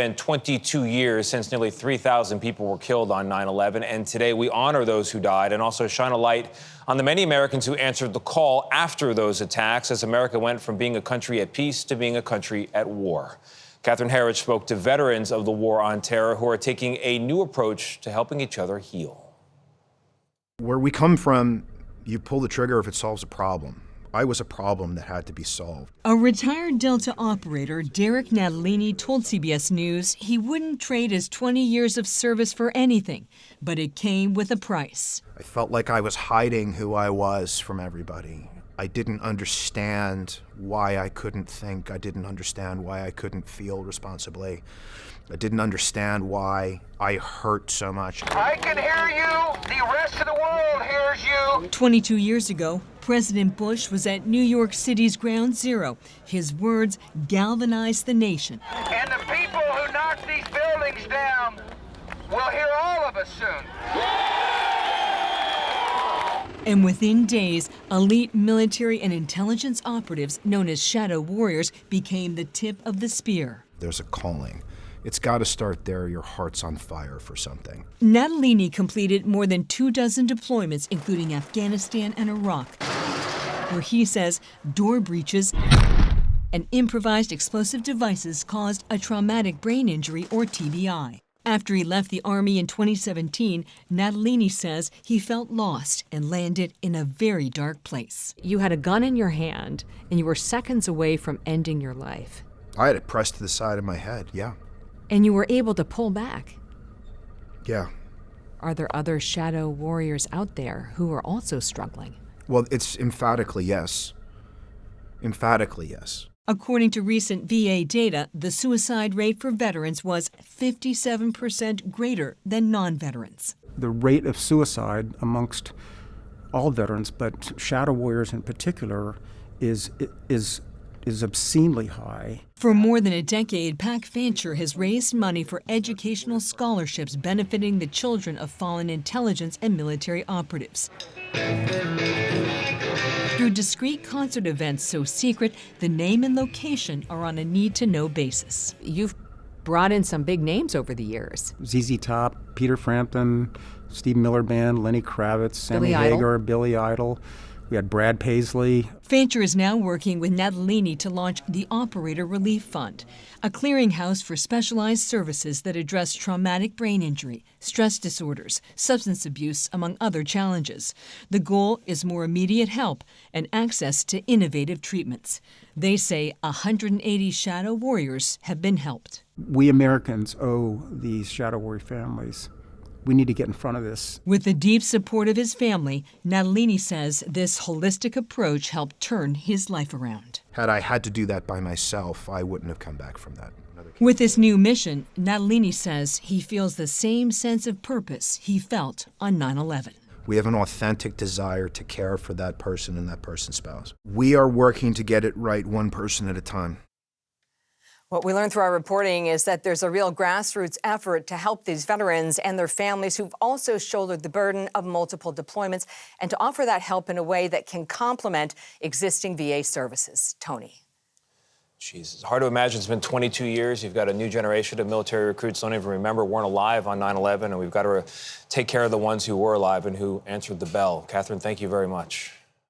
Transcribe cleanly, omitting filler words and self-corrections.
been 22 years since nearly 3,000 people were killed on 9/11, and today we honor those who died and also shine a light on the many Americans who answered the call after those attacks as America went from being a country at peace to being a country at war. Catherine Herridge spoke to veterans of the war on terror who are taking a new approach to helping each other heal. Where we come from, you pull the trigger if it solves a problem. I was a problem that had to be solved. A retired Delta operator, Derek Natalini, told CBS News he wouldn't trade his 20 years of service for anything, but it came with a price. I felt like I was hiding who I was from everybody. I didn't understand why I couldn't think. I didn't understand why I couldn't feel responsibly. I didn't understand why I hurt so much. I can hear you. The rest of the world hears you. 22 years ago, President Bush was at New York City's Ground Zero. His words galvanized the nation. And the people who knock these buildings down will hear all of us soon. And within days, elite military and intelligence operatives known as shadow warriors became the tip of the spear. There's a calling. It's got to start there. Your heart's on fire for something. Natalini completed more than 24 deployments, including Afghanistan and Iraq, where he says door breaches and improvised explosive devices caused a traumatic brain injury, or TBI. After he left the Army in 2017, Natalini says he felt lost and landed in a very dark place. You had a gun in your hand, and you were seconds away from ending your life. I had it pressed to the side of my head, yeah. And you were able to pull back. Yeah. Are there other shadow warriors out there who are also struggling? Well, it's emphatically yes. Emphatically yes. According to recent VA data, the suicide rate for veterans was 57% greater than non-veterans. The rate of suicide amongst all veterans, but shadow warriors in particular, is obscenely high. For more than a decade, Pac Fancher has raised money for educational scholarships benefiting the children of fallen intelligence and military operatives. Through discreet concert events so secret, the name and location are on a need-to-know basis. You've brought in some big names over the years. ZZ Top, Peter Frampton, Steve Miller Band, Lenny Kravitz, Sammy Hagar, Billy Idol. We had Brad Paisley. Fancher is now working with Natalini to launch the Operator Relief Fund, a clearinghouse for specialized services that address traumatic brain injury, stress disorders, substance abuse, among other challenges. The goal is more immediate help and access to innovative treatments. They say 180 shadow warriors have been helped. We Americans owe these shadow warrior families. We need to get in front of this. With the deep support of his family, Natalini says this holistic approach helped turn his life around. Had I had to do that by myself, I wouldn't have come back from that. With this new mission, Natalini says he feels the same sense of purpose he felt on 9/11. We have an authentic desire to care for that person and that person's spouse. We are working to get it right one person at a time. What we learned through our reporting is that there's a real grassroots effort to help these veterans and their families who've also shouldered the burden of multiple deployments and to offer that help in a way that can complement existing VA services. Tony. Jeez, it's hard to imagine. It's been 22 years. You've got a new generation of military recruits don't even remember, weren't alive on 9/11, and we've got to take care of the ones who were alive and who answered the bell. Catherine, thank you very much.